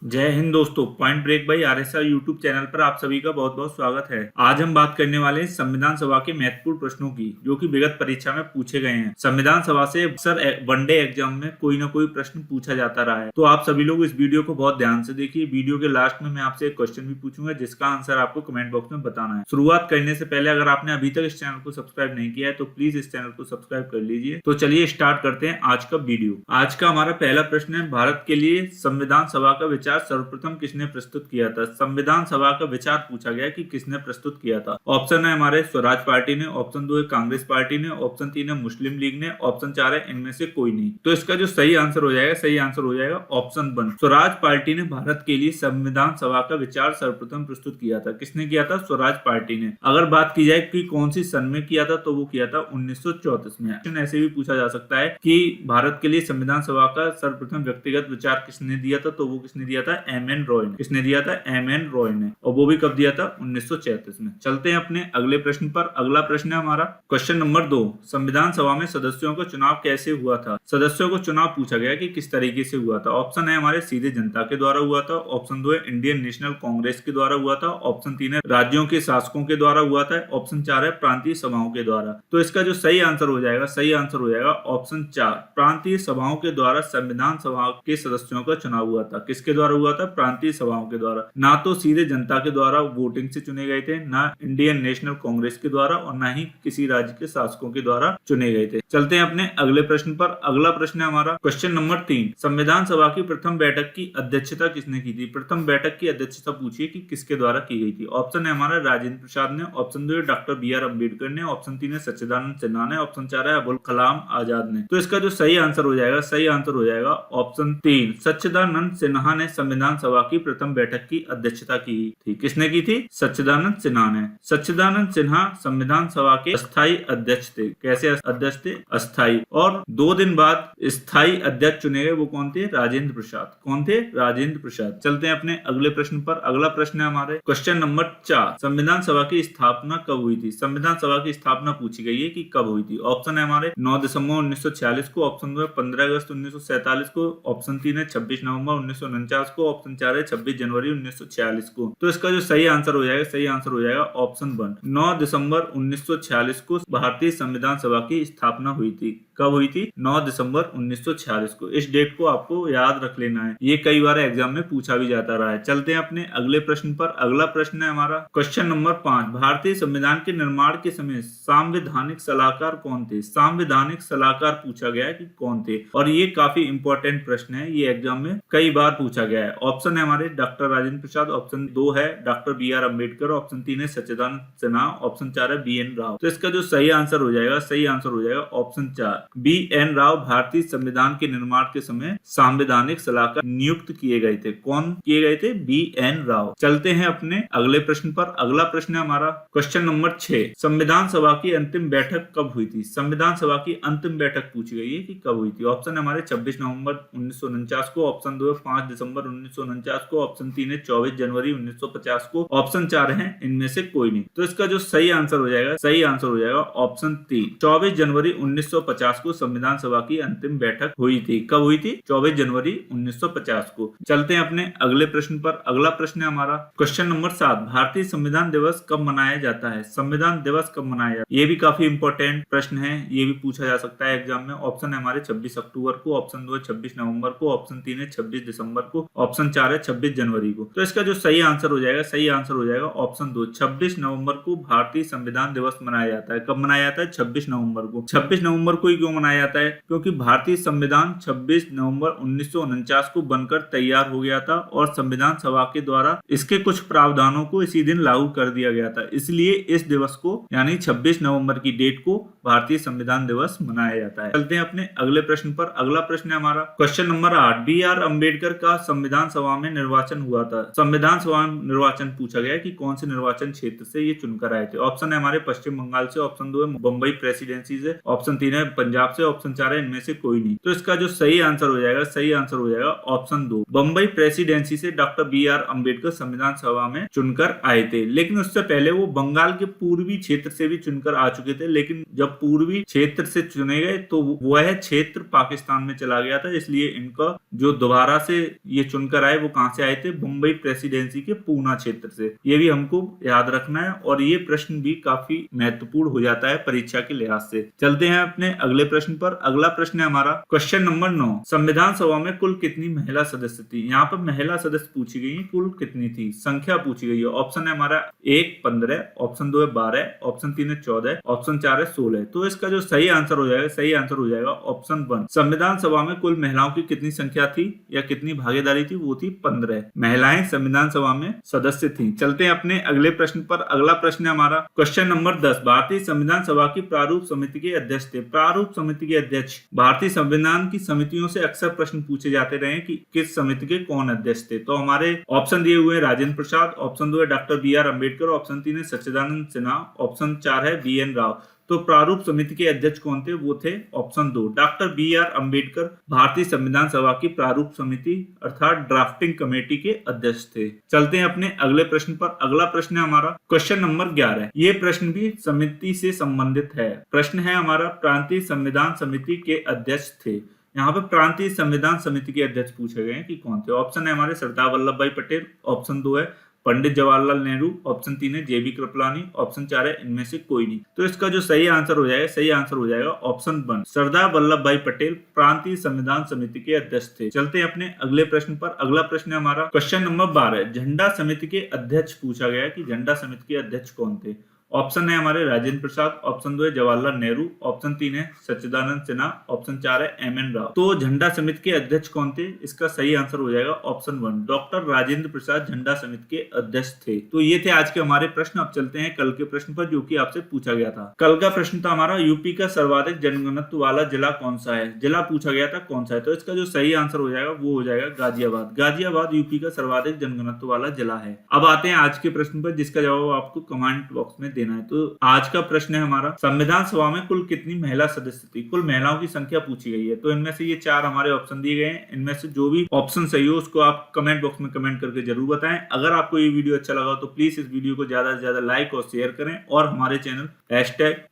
जय हिंद दोस्तों। Point break by RSR YouTube channel पर आप सभी का बहुत बहुत स्वागत है। आज हम बात करने वाले हैं संविधान सभा के महत्वपूर्ण प्रश्नों की, जो कि विगत परीक्षा में पूछे गए हैं। संविधान सभा से अक्सर वनडे एग्जाम में कोई ना कोई प्रश्न पूछा जाता रहा है, तो आप सभी लोग इस वीडियो को बहुत ध्यान से देखिए। वीडियो के लास्ट में मैं आपसे एक क्वेश्चन भी पूछूंगा, जिसका आंसर आपको कमेंट बॉक्स में बताना है। शुरुआत करने से पहले अगर आपने अभी तक इस चैनल को सब्सक्राइब नहीं किया है तो प्लीज इस चैनल को सब्सक्राइब कर लीजिए। तो चलिए स्टार्ट करते हैं आज का वीडियो। आज का हमारा पहला प्रश्न है, भारत के लिए संविधान सभा का विचार सर्वप्रथम किसने प्रस्तुत किया था। संविधान सभा का विचार पूछा गया कि किसने प्रस्तुत किया था। ऑप्शन है हमारे स्वराज पार्टी ने, ऑप्शन 2 है कांग्रेस पार्टी ने, ऑप्शन 3 है मुस्लिम लीग ने, ऑप्शन 4 है इनमें से कोई नहीं। तो इसका जो सही आंसर हो जाएगा, सही आंसर हो जाएगा ऑप्शन 1। स्वराज पार्टी ने भारत के लिए संविधान सभा का विचार सर्वप्रथम प्रस्तुत किया था। किसने किया था? स्वराज पार्टी ने। अगर बात की जाए कि कौन सी सन में किया था, तो वो किया था 1934 में। ऐसे भी पूछा जा सकता है कि भारत के लिए संविधान सभा का सर्वप्रथम व्यक्तिगत विचार किसने दिया था, तो वो किसने दिया था? एम.एन. रॉय ने। किसने दिया था? एम.एन. रॉय ने। और वो भी कब दिया था? 1934 में। चलते हैं अपने अगले प्रश्न पर। अगला प्रश्न है हमारा क्वेश्चन नंबर 2। संविधान सभा में सदस्यों का चुनाव कैसे हुआ था? सदस्यों को चुनाव पूछा गया कि किस तरीके से हुआ था। ऑप्शन है हमारे सीधे जनता के द्वारा हुआ था, ऑप्शन 2 है इंडियन नेशनल कांग्रेस के द्वारा हुआ था, ऑप्शन 3 है राज्यों के शासकों के द्वारा हुआ था, ऑप्शन 4 है प्रांतीय सभाओं के द्वारा। तो इसका जो सही आंसर हो जाएगा, सही आंसर हो जाएगा ऑप्शन 4, प्रांतीय सभाओं के द्वारा संविधान सभा के सदस्यों का चुनाव हुआ था। किसके द्वारा हुआ था? प्रांतीय सभाओं के द्वारा। ना तो सीधे जनता के द्वारा वोटिंग से चुने गए थे, ना इंडियन नेशनल कांग्रेस के द्वारा, और ना ही किसी राज्य के शासकों के द्वारा चुने गए थे। चलते हैं अपने अगले प्रश्न पर। अगला प्रश्न है हमारा क्वेश्चन नंबर 3। संविधान सभा की प्रथम बैठक की अध्यक्षता किसने की थी? प्रथम बैठक की अध्यक्षता पूछिए कि किसके द्वारा की गई थी। ऑप्शन है हमारा राजेंद्र प्रसाद ने, ऑप्शन 2 है डॉक्टर बी.आर. अम्बेडकर ने, ऑप्शन 3 है सच्चिदानंद सिन्हा ने, ऑप्शन 4 है अबुल कलाम आजाद ने। तो इसका जो सही आंसर हो जाएगा, सही आंसर हो जाएगा ऑप्शन 3, सच्चिदानंद सिन्हा ने संविधान सभा की प्रथम बैठक की अध्यक्षता की थी। किसने की थी? सच्चिदानंद सिन्हा ने। सच्चिदानंद सिन्हा संविधान सभा के अस्थायी अध्यक्ष थे। कैसे अध्यक्ष थे? अस्थायी। और 2 दिन बाद स्थायी अध्यक्ष चुने गए। वो कौन थे? राजेंद्र प्रसाद। कौन थे? राजेंद्र प्रसाद। चलते हैं अपने अगले प्रश्न पर। अगला प्रश्न है हमारे क्वेश्चन नंबर 4। संविधान सभा की स्थापना कब हुई थी? संविधान सभा की स्थापना पूछी गई है कि कब हुई थी। ऑप्शन है हमारे 9 दिसंबर 1946 को, ऑप्शन 2 है 15 अगस्त 1947 को, ऑप्शन 3 है 26 नवंबर 1949 को, ऑप्शन 4 है 26 जनवरी 1946 को। तो इसका जो सही आंसर हो जाएगा, सही आंसर हो जाएगा ऑप्शन 1, 9 दिसंबर 1946 को भारतीय संविधान सभा की स्थापना हुई थी। कब हुई थी? 9 दिसंबर 1946 को। इस डेट को आपको याद रख लेना है, ये कई बार एग्जाम में पूछा भी जाता रहा है। चलते हैं अपने अगले प्रश्न पर। अगला प्रश्न है हमारा क्वेश्चन नंबर 5। भारतीय संविधान के निर्माण के समय संवैधानिक सलाहकार कौन थे? संवैधानिक सलाहकार पूछा गया है कि कौन थे, और ये काफी इंपॉर्टेंट प्रश्न है, ये एग्जाम में कई बार पूछा गया है। ऑप्शन है हमारे डॉक्टर राजेंद्र प्रसाद, ऑप्शन 2 है डॉक्टर बी.आर. अम्बेडकर, ऑप्शन 3 है सच्चिदानंद सिन्हा, ऑप्शन 4 है बी.एन. राव। तो इसका जो सही आंसर हो जाएगा, सही आंसर हो जाएगा ऑप्शन 4, बी.एन. राव भारतीय संविधान के निर्माण के समय संवैधानिक सलाहकार नियुक्त किए गए थे। कौन किए गए थे? बी.एन. राव। चलते हैं अपने अगले प्रश्न पर। अगला प्रश्न है हमारा क्वेश्चन नंबर 6। संविधान सभा की अंतिम बैठक कब हुई थी? संविधान सभा की अंतिम बैठक पूछी गई है कि कब हुई थी। ऑप्शन है हमारे 26 नवंबर 1949 को, ऑप्शन 2 है 5 दिसंबर 1949 को, ऑप्शन 3 है 24 जनवरी 1950 को, ऑप्शन 4 है इनमें से कोई नहीं। तो इसका जो सही आंसर हो जाएगा, सही आंसर हो जाएगा ऑप्शन 3, 24 जनवरी 1950 को संविधान सभा की अंतिम बैठक हुई थी। कब हुई थी? 24 जनवरी 1950 को। चलते हैं अपने अगले प्रश्न पर। अगला प्रश्न है हमारा क्वेश्चन नंबर 7। भारतीय संविधान दिवस कब मनाया जाता है? संविधान दिवस कब मनाया जाता है? ये भी काफी इंपॉर्टेंट प्रश्न है, ये भी पूछा जा सकता है एग्जाम में। ऑप्शन है हमारे 26 अक्टूबर को, ऑप्शन 2 है 26 नवंबर को, ऑप्शन 3 है 26 दिसंबर को, ऑप्शन 4 है 26 जनवरी को। तो इसका जो सही आंसर हो जाएगा, सही आंसर हो जाएगा ऑप्शन 2, 26 नवंबर को भारतीय संविधान दिवस मनाया जाता है। कब मनाया जाता है? 26 नवंबर को। 26 नवंबर को ही क्यों मनाया जाता है? क्योंकि भारतीय संविधान 26 नवंबर 1949 को बनकर तैयार हो गया था, और संविधान सभा के द्वारा इसके कुछ प्रावधानों को इसी दिन लागू कर दिया गया था। इसलिए इस दिवस को, यानी 26 नवंबर की डेट को भारतीय संविधान दिवस मनाया जाता है। चलते हैं अपने अगले प्रश्न पर। अगला प्रश्न है हमारा क्वेश्चन नंबर 8। बी.आर. अम्बेडकर का संविधान सभा में निर्वाचन हुआ था। संविधान सभा में निर्वाचन पूछा गया कि कौन से निर्वाचन क्षेत्र से ये चुनकर आए थे। ऑप्शन है हमारे पश्चिम बंगाल से, ऑप्शन 2 है बम्बई प्रेसिडेंसी से, ऑप्शन 3 है पंजाब से, ऑप्शन 4 है इनमें से कोई नहीं। तो इसका जो सही आंसर हो जाएगा, सही आंसर हो जाएगा ऑप्शन 2, बम्बई प्रेसिडेंसी से डॉक्टर बी.आर. अम्बेडकर संविधान सभा में चुनकर आए थे। लेकिन उससे पहले वो बंगाल के पूर्वी क्षेत्र से भी चुनकर आ चुके थे, लेकिन जब पूर्वी क्षेत्र से चुने गए तो वह क्षेत्र पाकिस्तान में चला गया था, इसलिए इनका जो दोबारा से ये चुनकर आए वो कहां से आए थे? मुंबई प्रेसिडेंसी के पूना क्षेत्र से। ये भी हमको याद रखना है और ये प्रश्न भी काफी महत्वपूर्ण हो जाता है परीक्षा के लिहाज से। चलते हैं अपने अगले प्रश्न पर। अगला प्रश्न है हमारा क्वेश्चन नंबर 9। संविधान सभा में कुल कितनी महिला सदस्य थी? यहाँ पर महिला सदस्य पूछी गई है, कुल कितनी थी, संख्या पूछी गई है। ऑप्शन है हमारा 1 15, ऑप्शन 2 है 12, ऑप्शन 3 है 14, ऑप्शन 4 है 16। तो इसका जो सही आंसर हो जाएगा, सही आंसर हो जाएगा ऑप्शन 1। संविधान सभा में कुल महिलाओं की कितनी संख्या थी या कितनी भागीदारी थी? वो थी 15 महिलाएं संविधान सभा में सदस्य थी। चलते हैं अपने अगले प्रश्न पर। अगला प्रश्न है हमारा क्वेश्चन नंबर 10। भारतीय संविधान सभा की प्रारूप समिति के अध्यक्ष थे। प्रारूप समिति के अध्यक्ष, भारतीय संविधान की समितियों से अक्सर प्रश्न पूछे जाते रहे कि किस समिति के कौन अध्यक्ष थे। तो हमारे ऑप्शन दिए हुए हैं राजेंद्र प्रसाद, ऑप्शन 2 है डॉक्टर BR अम्बेडकर, ऑप्शन 3 है सच्चिदानंद सिन्हा, ऑप्शन 4 है BN राव। तो प्रारूप समिति के अध्यक्ष कौन थे? वो थे ऑप्शन 2 डॉक्टर BR अम्बेडकर, भारतीय संविधान सभा की प्रारूप समिति अर्थात ड्राफ्टिंग कमेटी के अध्यक्ष थे। चलते हैं अपने अगले प्रश्न पर। अगला प्रश्न है हमारा क्वेश्चन नंबर 11। ये प्रश्न भी समिति से संबंधित है। प्रश्न है हमारा प्रांतीय संविधान समिति के अध्यक्ष थे। यहाँ पे प्रांतीय संविधान समिति के अध्यक्ष पूछे गए हैं कि कौन थे। ऑप्शन है हमारे सरदार वल्लभ भाई पटेल, ऑप्शन 2 है पंडित जवाहरलाल नेहरू, ऑप्शन 3 है JB कृपलानी, ऑप्शन 4 है इनमें से कोई नहीं। तो इसका जो सही आंसर हो जाएगा, सही आंसर हो जाएगा ऑप्शन 1 सरदार वल्लभ भाई पटेल प्रांतीय संविधान समिति के अध्यक्ष थे। चलते हैं अपने अगले प्रश्न पर। अगला प्रश्न है हमारा क्वेश्चन नंबर 12। झंडा समिति के अध्यक्ष पूछा गया कि झंडा समिति के अध्यक्ष कौन थे। ऑप्शन है हमारे राजेंद्र प्रसाद, ऑप्शन 2 है जवाहरलाल नेहरू, ऑप्शन 3 है सच्चिदानंद सिन्हा, ऑप्शन 4 है MN राव। तो झंडा समिति के अध्यक्ष कौन थे? इसका सही आंसर हो जाएगा ऑप्शन 1 डॉक्टर राजेंद्र प्रसाद झंडा समिति के अध्यक्ष थे। तो ये थे आज के हमारे प्रश्न। अब चलते हैं कल के प्रश्न पर जो कि आपसे पूछा गया था। कल का प्रश्न था हमारा यूपी का सर्वाधिक जनघनत्व वाला जिला कौन सा है। जिला पूछा गया था कौन सा है। तो इसका जो सही आंसर हो जाएगा वो हो जाएगा गाजियाबाद। गाजियाबाद यूपी का सर्वाधिक जनघनत्व वाला जिला है। अब आते हैं आज के प्रश्न पर जिसका जवाब आपको कमेंट बॉक्स में देना है। तो आज का प्रश्न है हमारा संविधान सभा में कुल कितनी महिला सदस्य थी। कुल महिलाओं की संख्या पूछी गई है। तो इनमें से ये 4 हमारे ऑप्शन दिए गए हैं। इनमें से जो भी ऑप्शन सही हो उसको आप कमेंट बॉक्स में कमेंट करके जरूर बताएं। अगर आपको ये वीडियो अच्छा लगा तो प्लीज इस वीडियो को ज्यादा से ज्यादा लाइक और शेयर करें और हमारे चैनल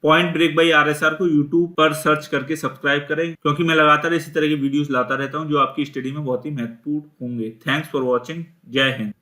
#PointBreak/RSR को यूट्यूब पर सर्च करके सब्सक्राइब करें, क्योंकि मैं लगातार इसी तरह की वीडियोस लाता रहता हूं जो आपकी स्टडी में बहुत ही महत्वपूर्ण होंगे। Thanks for watching. जय हिंद।